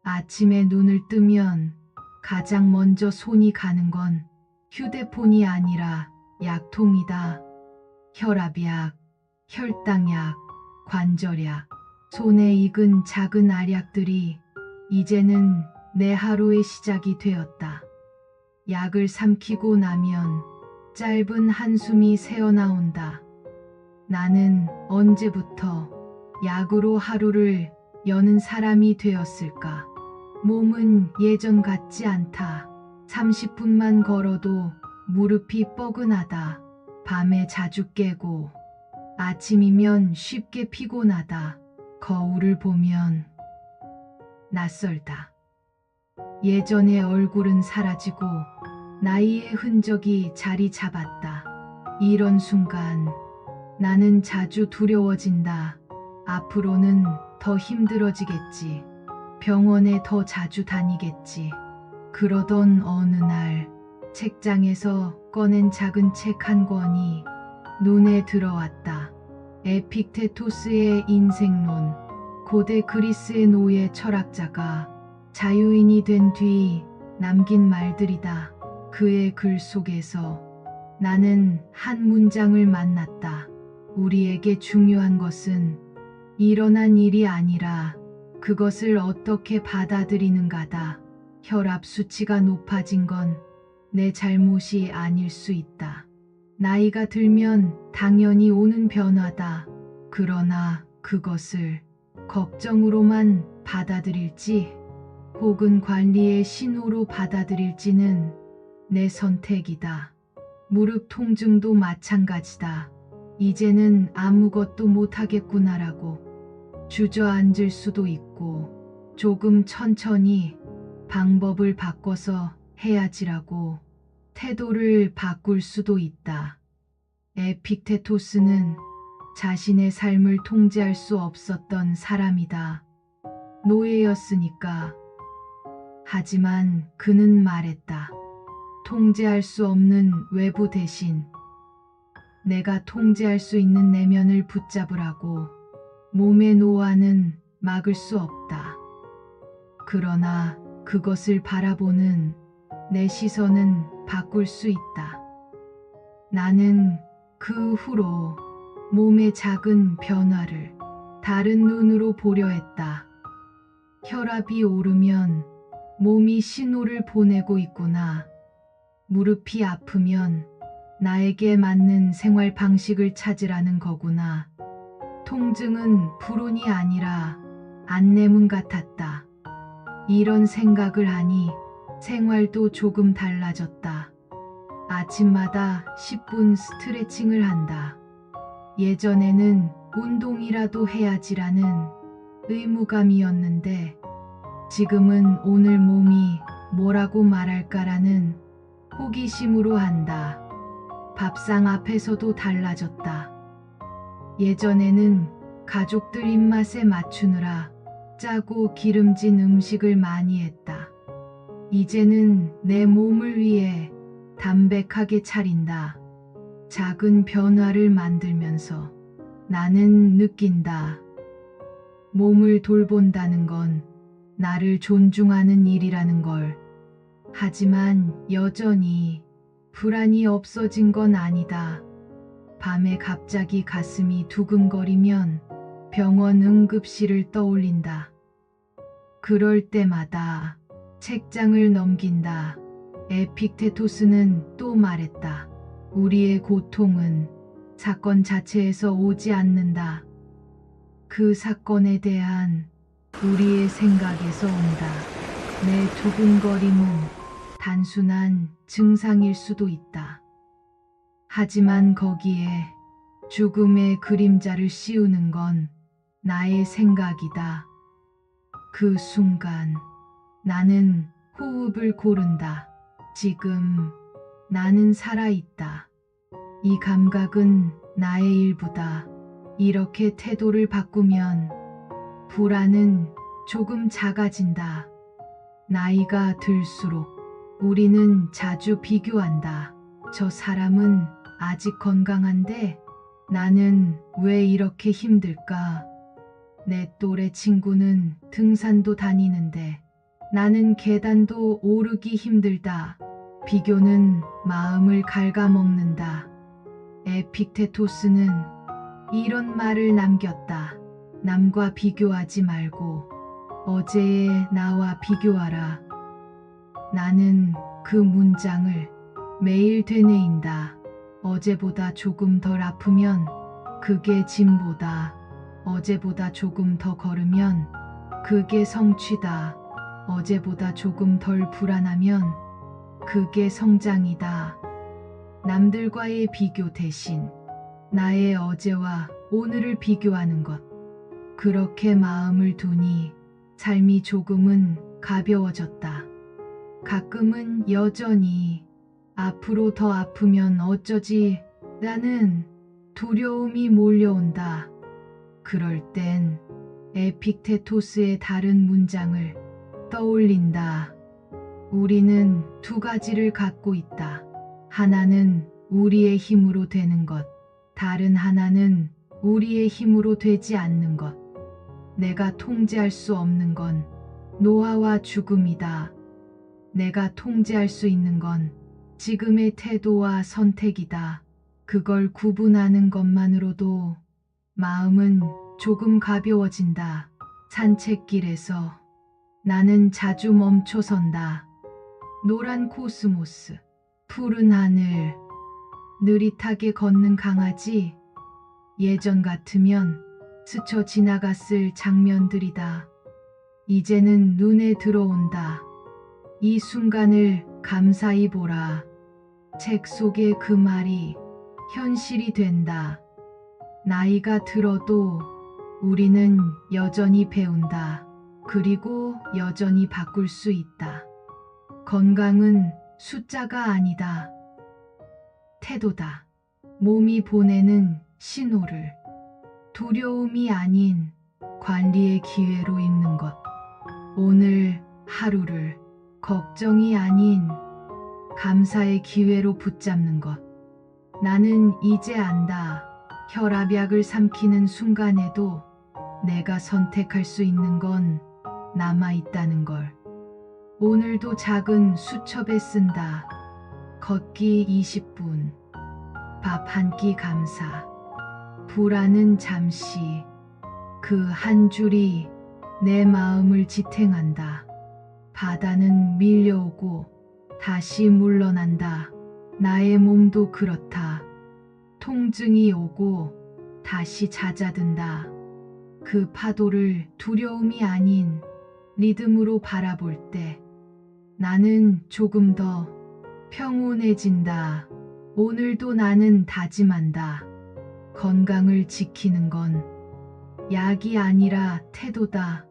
아침에 눈을 뜨면 가장 먼저 손이 가는 건 휴대폰이 아니라 약통이다. 혈압약, 혈당약, 관절약, 손에 익은 작은 알약들이 이제는 내 하루의 시작이 되었다. 약을 삼키고 나면 짧은 한숨이 새어나온다. 나는 언제부터 약으로 하루를 여는 사람이 되었을까? 몸은 예전 같지 않다. 30분만 걸어도 무릎이 뻐근하다. 밤에 자주 깨고 아침이면 쉽게 피곤하다. 거울을 보면 낯설다. 예전의 얼굴은 사라지고 나이의 흔적이 자리 잡았다. 이런 순간 나는 자주 두려워진다. 앞으로는 더 힘들어지겠지. 병원에 더 자주 다니겠지. 그러던 어느 날 책장에서 꺼낸 작은 책 한 권이 눈에 들어왔다. 에픽테토스의 인생론. 고대 그리스의 노예 철학자가 자유인이 된 뒤 남긴 말들이다. 그의 글 속에서 나는 한 문장을 만났다. 우리에게 중요한 것은 일어난 일이 아니라 그것을 어떻게 받아들이는가다. 혈압 수치가 높아진 건 내 잘못이 아닐 수 있다. 나이가 들면 당연히 오는 변화다. 그러나 그것을 걱정으로만 받아들일지 혹은 관리의 신호로 받아들일지는 내 선택이다. 무릎 통증도 마찬가지다. 이제는 아무것도 못하겠구나라고 주저앉을 수도 있고 조금 천천히 방법을 바꿔서 해야지라고 태도를 바꿀 수도 있다. 에픽테토스는 자신의 삶을 통제할 수 없었던 사람이다. 노예였으니까. 하지만 그는 말했다. 통제할 수 없는 외부 대신 내가 통제할 수 있는 내면을 붙잡으라고. 몸의 노화는 막을 수 없다. 그러나 그것을 바라보는 내 시선은 바꿀 수 있다. 나는 그 후로 몸의 작은 변화를 다른 눈으로 보려 했다. 혈압이 오르면 몸이 신호를 보내고 있구나. 무릎이 아프면 나에게 맞는 생활 방식을 찾으라는 거구나. 통증은 불운이 아니라 안내문 같았다. 이런 생각을 하니 생활도 조금 달라졌다. 아침마다 10분 스트레칭을 한다. 예전에는 운동이라도 해야지라는 의무감이었는데 지금은 오늘 몸이 뭐라고 말할까라는 호기심으로 한다. 밥상 앞에서도 달라졌다. 예전에는 가족들 입맛에 맞추느라 짜고 기름진 음식을 많이 했다. 이제는 내 몸을 위해 담백하게 차린다. 작은 변화를 만들면서 나는 느낀다. 몸을 돌본다는 건 나를 존중하는 일이라는 걸. 하지만 여전히 불안이 없어진 건 아니다. 밤에 갑자기 가슴이 두근거리면 병원 응급실을 떠올린다. 그럴 때마다 책장을 넘긴다. 에픽테토스는 또 말했다. 우리의 고통은 사건 자체에서 오지 않는다. 그 사건에 대한 우리의 생각에서 온다. 내 두근거림은 단순한 증상일 수도 있다. 하지만 거기에 죽음의 그림자를 씌우는 건 나의 생각이다. 그 순간 나는 호흡을 고른다. 지금 나는 살아있다. 이 감각은 나의 일부다. 이렇게 태도를 바꾸면 불안은 조금 작아진다. 나이가 들수록 우리는 자주 비교한다. 저 사람은 아직 건강한데 나는 왜 이렇게 힘들까? 내 또래 친구는 등산도 다니는데 나는 계단도 오르기 힘들다. 비교는 마음을 갉아먹는다. 에픽테토스는 이런 말을 남겼다. 남과 비교하지 말고 어제의 나와 비교하라. 나는 그 문장을 매일 되뇌인다. 어제보다 조금 덜 아프면 그게 진보다. 어제보다 조금 더 걸으면 그게 성취다. 어제보다 조금 덜 불안하면 그게 성장이다. 남들과의 비교 대신 나의 어제와 오늘을 비교하는 것. 그렇게 마음을 두니 삶이 조금은 가벼워졌다. 가끔은 여전히 앞으로 더 아프면 어쩌지? 라는 두려움이 몰려온다. 그럴 땐 에픽테토스의 다른 문장을 떠올린다. 우리는 두 가지를 갖고 있다. 하나는 우리의 힘으로 되는 것, 다른 하나는 우리의 힘으로 되지 않는 것. 내가 통제할 수 없는 건 노화와 죽음이다. 내가 통제할 수 있는 건 지금의 태도와 선택이다. 그걸 구분하는 것만으로도 마음은 조금 가벼워진다. 산책길에서 나는 자주 멈춰선다. 노란 코스모스, 푸른 하늘, 느릿하게 걷는 강아지. 예전 같으면 스쳐 지나갔을 장면들이다. 이제는 눈에 들어온다. 이 순간을 감사히 보라. 책 속의 그 말이 현실이 된다. 나이가 들어도 우리는 여전히 배운다. 그리고 여전히 바꿀 수 있다. 건강은 숫자가 아니다. 태도다. 몸이 보내는 신호를 두려움이 아닌 관리의 기회로 있는 것. 오늘 하루를 걱정이 아닌 감사의 기회로 붙잡는 것. 나는 이제 안다. 혈압약을 삼키는 순간에도 내가 선택할 수 있는 건 남아있다는 걸. 오늘도 작은 수첩에 쓴다. 걷기 20분, 밥 한 끼 감사, 불안은 잠시. 그 한 줄이 내 마음을 지탱한다. 바다는 밀려오고 다시 물러난다. 나의 몸도 그렇다. 통증이 오고 다시 잦아든다. 그 파도를 두려움이 아닌 리듬으로 바라볼 때 나는 조금 더 평온해진다. 오늘도 나는 다짐한다. 건강을 지키는 건 약이 아니라 태도다.